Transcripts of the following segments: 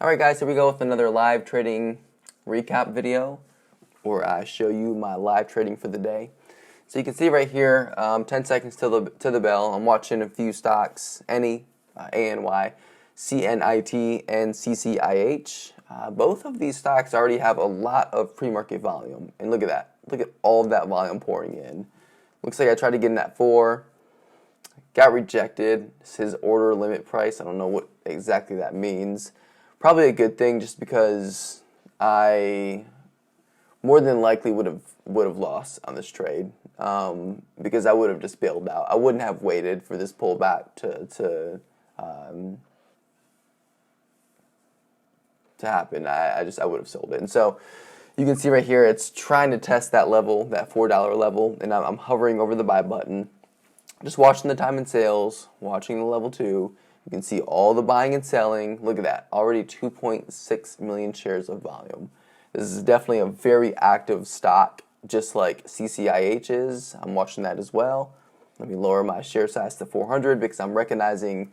Alright guys, here we go with another live trading recap video where I show you my live trading for the day. So you can see right here, 10 seconds to the bell, I'm watching a few stocks, ANY, CNIT, and CCIH. Both of these stocks already have a lot of pre-market volume. And look at that. Look at all of that volume pouring in. Looks like I tried to get in at 4. Got rejected. This is his order limit price. I don't know what exactly that means. Probably a good thing, just because I more than likely would have lost on this trade, because I would have just bailed out. I wouldn't have waited for this pullback to happen. I would have sold it. And so you can see right here, it's trying to test that level, that $4 level, and I'm hovering over the buy button. Just watching the time and sales, watching the level 2. You can see all the buying and selling. Look at that. Already 2.6 million shares of volume. This is definitely a very active stock, just like CCIH is. I'm watching that as well. Let me lower my share size to 400 because I'm recognizing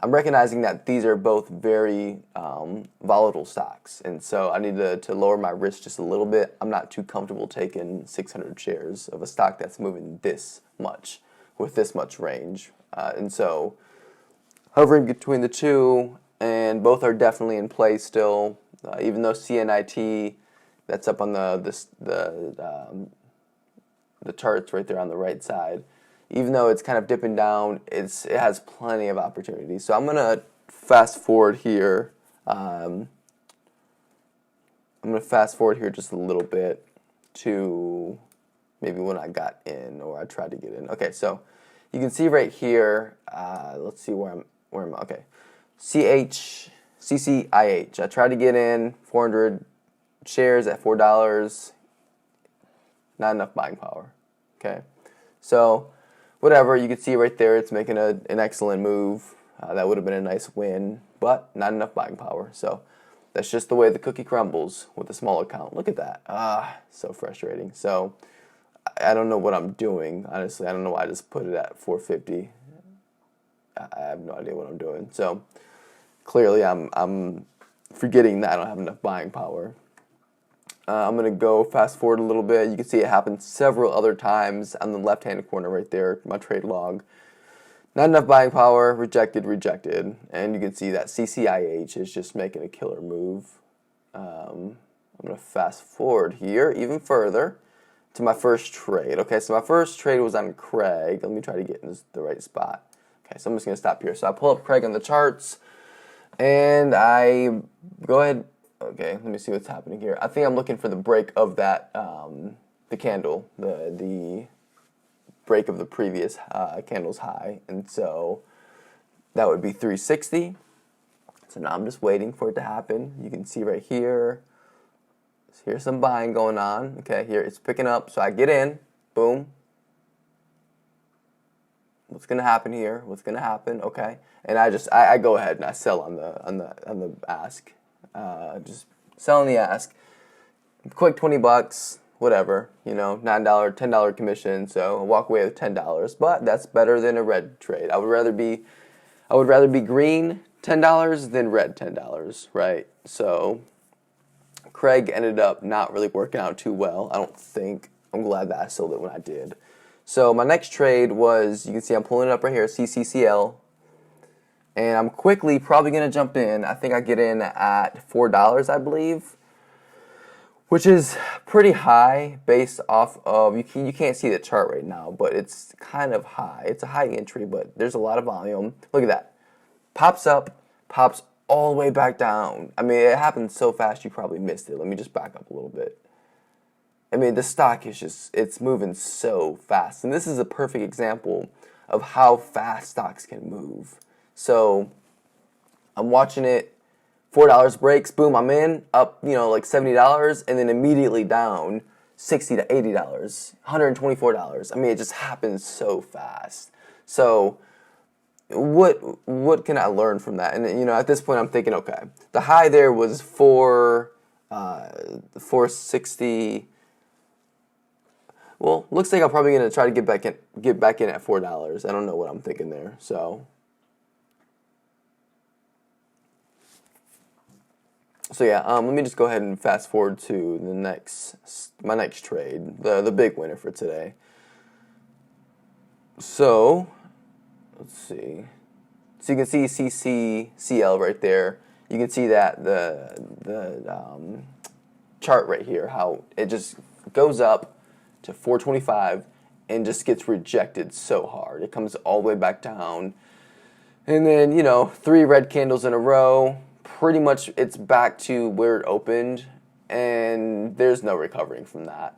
that these are both very volatile stocks. And so I need to lower my risk just a little bit. I'm not too comfortable taking 600 shares of a stock that's moving this much, with this much range. And so hovering between the two, and both are definitely in play still. Even though CNIT, that's up on the charts right there on the right side, even though it's kind of dipping down, it has plenty of opportunities. So I'm gonna fast forward here. I'm gonna fast forward here just a little bit to maybe when I got in, or I tried to get in. Okay, so you can see right here. Let's see where I'm. Okay, CCIH. I tried to get in 400 shares at $4. Not enough buying power. Okay, so whatever, you can see right there, it's making an excellent move. That would have been a nice win, but not enough buying power. So that's just the way the cookie crumbles with a small account. Look at that. So frustrating. So I don't know what I'm doing, honestly. I don't know why I just put it at 450. I have no idea what I'm doing. So clearly I'm forgetting that I don't have enough buying power. I'm going to go fast forward a little bit. You can see it happened several other times on the left-hand corner right there, my trade log. Not enough buying power, rejected. And you can see that CCIH is just making a killer move. I'm going to fast forward here even further to my first trade. Okay, so my first trade was on Craig. Let me try to get in the right spot. Okay, so I'm just going to stop here. So I pull up Craig on the charts, and I go ahead. Okay, let me see what's happening here. I think I'm looking for the break of that, the candle, the break of the previous candle's high. And so that would be 360. So now I'm just waiting for it to happen. You can see right here. Here's some buying going on. Okay, here it's picking up. So I get in. Boom. What's gonna happen here? What's gonna happen? Okay, and I go ahead and I sell on the ask. Just selling the ask. Quick $20, whatever. You know, $9, $10 commission. So I walk away with $10. But that's better than a red trade. I would rather be green $10 than red $10, right? So Craig ended up not really working out too well, I don't think. I'm glad that I sold it when I did. So my next trade was, you can see I'm pulling it up right here, CCCL. And I'm quickly probably going to jump in. I think I get in at $4, I believe, which is pretty high based off of, you can't see the chart right now, but it's kind of high. It's a high entry, but there's a lot of volume. Look at that. Pops up, pops all the way back down. I mean, it happened so fast you probably missed it. Let me just back up a little bit. I mean, the stock is it's moving so fast. And this is a perfect example of how fast stocks can move. So I'm watching it, $4 breaks, boom, I'm in, up, like $70, and then immediately down $60 to $80, $124. I mean, it just happens so fast. So what can I learn from that? And at this point I'm thinking, okay, the high there was 460. Well, looks like I'm probably going to try to get back in at $4. I don't know what I'm thinking there. So So yeah, let me just go ahead and fast forward to my next trade, the big winner for today. So let's see. So you can see CCCL right there. You can see that the chart right here, how it just goes up to 425 and just gets rejected so hard. It comes all the way back down. And then, 3 red candles in a row. Pretty much it's back to where it opened, and there's no recovering from that.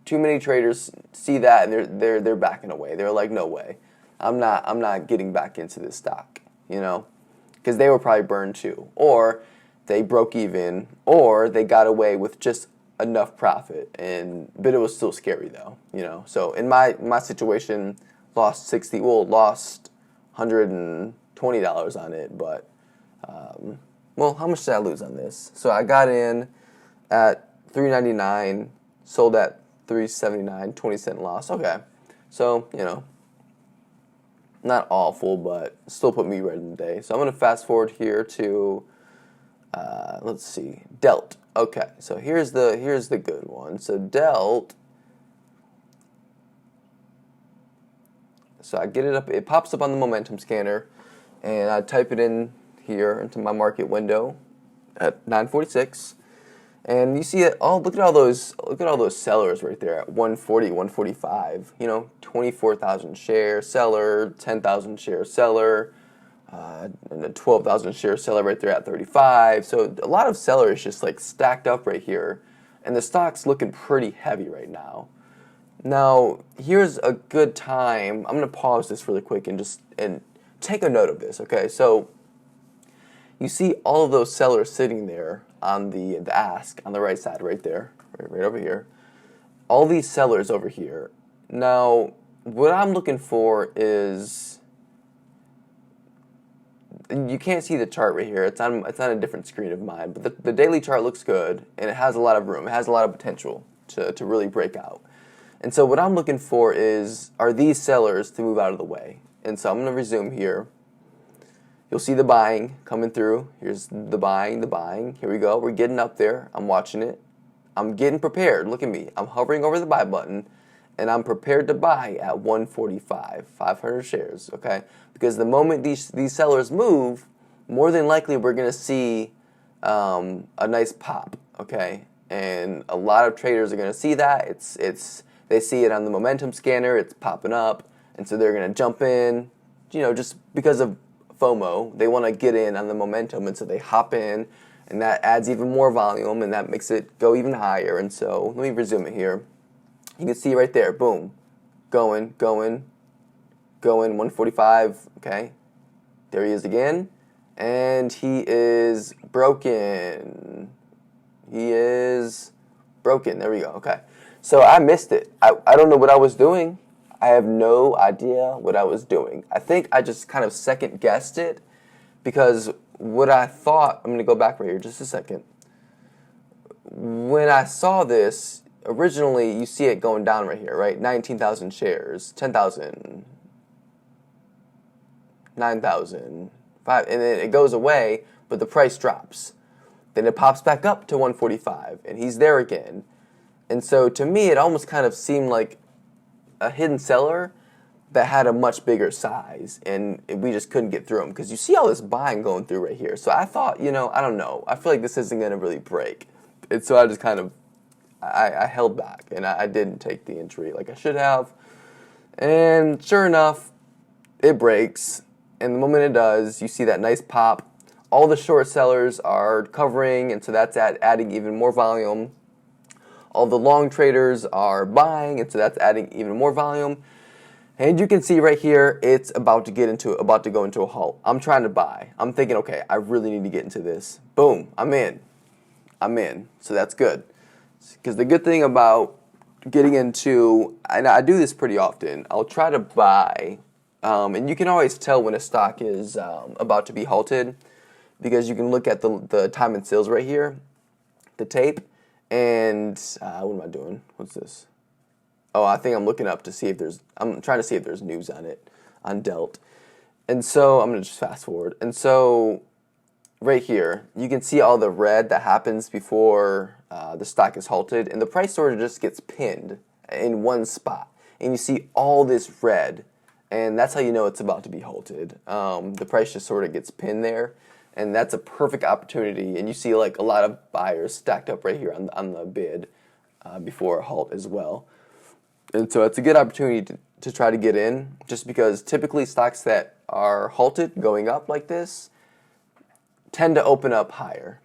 Too many traders see that and they're backing away. They're like, no way. I'm not getting back into this stock, because they were probably burned too, or they broke even, or they got away with just enough profit, but it was still scary though, So in my situation, lost $120 on it, but well, how much did I lose on this? So I got in at $3.99, sold at $3.79, 20-cent loss. Okay, so not awful, but still put me right in the day. So I'm going to fast forward here to, let's see, Delt. Okay, so here's the good one. So Delt, so I get it up, it pops up on the momentum scanner, and I type it in here into my market window at 946. And you see it. Oh, look at all those sellers right there at 140, 145. 24,000 share seller, 10,000 share seller, and a 12,000 share seller right there at 35. So a lot of sellers just like stacked up right here, and the stock's looking pretty heavy right now. Now here's a good time. I'm gonna pause this really quick and take a note of this. Okay, so you see all of those sellers sitting there on the ask on the right side, right there, right over here. All these sellers over here. Now, what I'm looking for is, you can't see the chart right here. It's on a different screen of mine, but the daily chart looks good, and it has a lot of room. It has a lot of potential to really break out. And so what I'm looking for are these sellers to move out of the way. And so I'm going to resume here. You'll see the buying coming through. Here's the buying. Here we go. We're getting up there. I'm watching it. I'm getting prepared. Look at me. I'm hovering over the buy button, and I'm prepared to buy at 145, 500 shares, okay? Because the moment these sellers move, more than likely we're going to see a nice pop, okay? And a lot of traders are going to see that. They see it on the momentum scanner. It's popping up, and so they're going to jump in, just because of FOMO. They want to get in on the momentum, and so they hop in, and that adds even more volume, and that makes it go even higher. And so let me resume it here. You can see right there, boom, going, 145, okay. There he is again, and he is broken. There we go, okay. So I missed it. I don't know what I was doing. I have no idea what I was doing. I think I just kind of second guessed it, because what I thought, I'm going to go back right here just a second. When I saw this, originally you see it going down right here, right? 19,000 shares, 10,000, 9,000, 5, and then it goes away, but the price drops. Then it pops back up to 145, and he's there again. And so to me, it almost kind of seemed like a hidden seller that had a much bigger size, and we just couldn't get through them, because you see all this buying going through right here. So I thought, I don't know, I feel like this isn't going to really break. And so I just kind of, I held back, and I didn't take the entry like I should have. And sure enough, it breaks, and the moment it does, you see that nice pop. All the short sellers are covering, and so that's adding even more volume. All the long traders are buying, and so that's adding even more volume. And you can see right here, it's about to go into a halt. I'm trying to buy. I'm thinking, okay, I really need to get into this. Boom, I'm in. So that's good. Because the good thing about getting into, and I do this pretty often, I'll try to buy, and you can always tell when a stock is about to be halted, because you can look at the time and sales right here, the tape. And what am I doing? What's this? Oh, I think I'm looking up to see if I'm trying to see if there's news on it, on Delt. And so I'm going to just fast forward. And so right here, you can see all the red that happens before the stock is halted, and the price sort of just gets pinned in one spot, and you see all this red, and that's how you know it's about to be halted. The price just sort of gets pinned there, and that's a perfect opportunity, and you see like a lot of buyers stacked up right here on the bid before a halt as well. And so it's a good opportunity to try to get in, just because typically stocks that are halted going up like this tend to open up higher.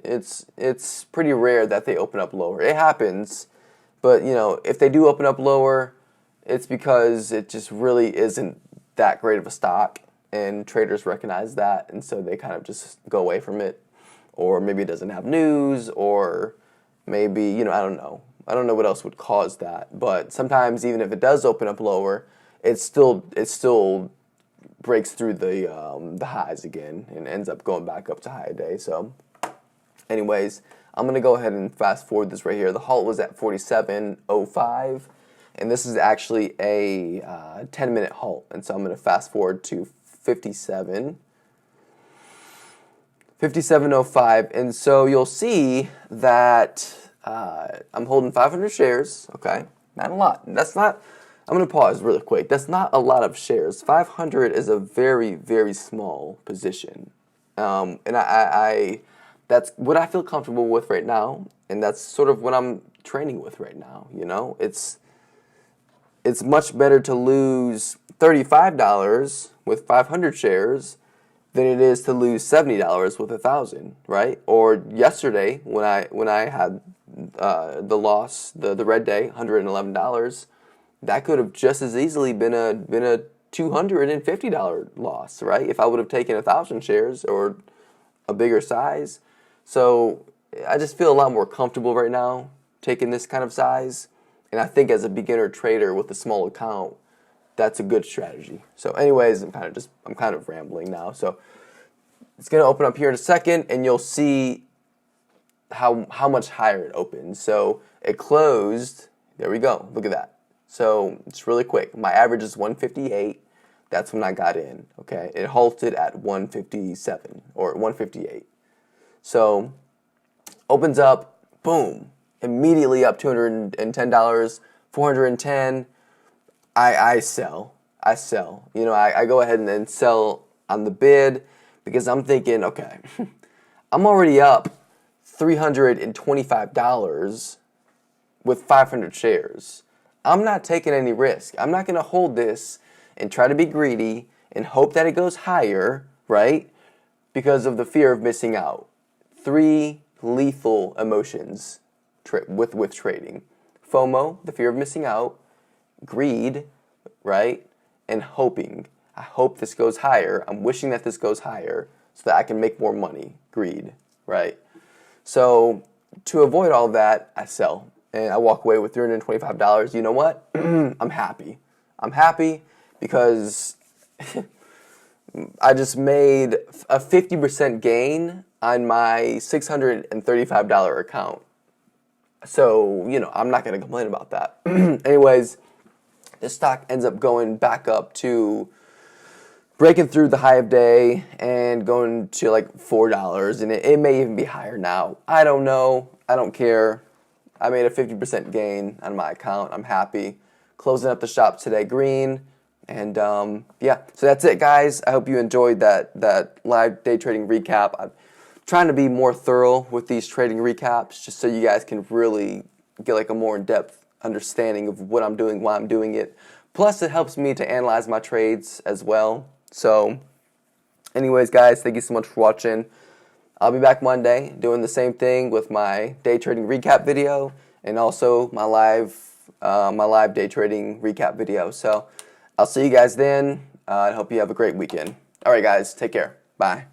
It's pretty rare that they open up lower. It happens, but you know, if they do open up lower, it's because it just really isn't that great of a stock, and traders recognize that, and so they kind of just go away from it. Or maybe it doesn't have news, or maybe, you know, I don't know. I don't know what else would cause that, but sometimes even if it does open up lower, it still breaks through the highs again and ends up going back up to high day. So anyways, I'm going to go ahead and fast forward this right here. The halt was at 47.05, and this is actually a 10-minute halt, and so I'm going to fast forward to 57.05, and so you'll see that I'm holding 500 shares, okay? Not a lot. That's not, I'm going to pause really quick. That's not a lot of shares. 500 is a very, very small position. And that's what I feel comfortable with right now, and that's sort of what I'm training with right now, you know? It's much better to lose $35 with 500 shares than it is to lose $70 with 1,000, right? Or yesterday when I had the loss, the red day, $111, that could have just as easily been a $250 loss, right? If I would have taken 1,000 shares or a bigger size. So I just feel a lot more comfortable right now taking this kind of size, and I think as a beginner trader with a small account, that's a good strategy. So anyways, I'm kind of rambling now. So it's going to open up here in a second, and you'll see how much higher it opens. So it closed, there we go, look at that. So it's really quick. My average is 158. That's when I got in, okay? It halted at 157 or 158. So opens up, boom, immediately up $210, 410. I sell. You know, I go ahead and then sell on the bid because I'm thinking, okay, I'm already up $325 with 500 shares. I'm not taking any risk. I'm not going to hold this and try to be greedy and hope that it goes higher, right? Because of the fear of missing out. 3 lethal emotions with trading. FOMO, the fear of missing out. Greed, right? And hoping. I hope this goes higher. I'm wishing that this goes higher so that I can make more money. Greed, right? So to avoid all that, I sell. And I walk away with $325. You know what? I'm happy. I'm happy because I just made a 50% gain on my $635 account. So, you know, I'm not going to complain about that. Anyways, this stock ends up going back up to breaking through the high of day and going to like $4, and it may even be higher now. I don't know. I don't care. I made a 50% gain on my account. I'm happy. Closing up the shop today green. And yeah, so that's it, guys. I hope you enjoyed that live day trading recap. I'm trying to be more thorough with these trading recaps just so you guys can really get like a more in-depth understanding of what I'm doing, why I'm doing it. Plus, it helps me to analyze my trades as well. So, anyways, guys, thank you so much for watching. I'll be back Monday doing the same thing with my day trading recap video and also my live day trading recap video. So, I'll see you guys then. I hope you have a great weekend. All right, guys, take care. Bye.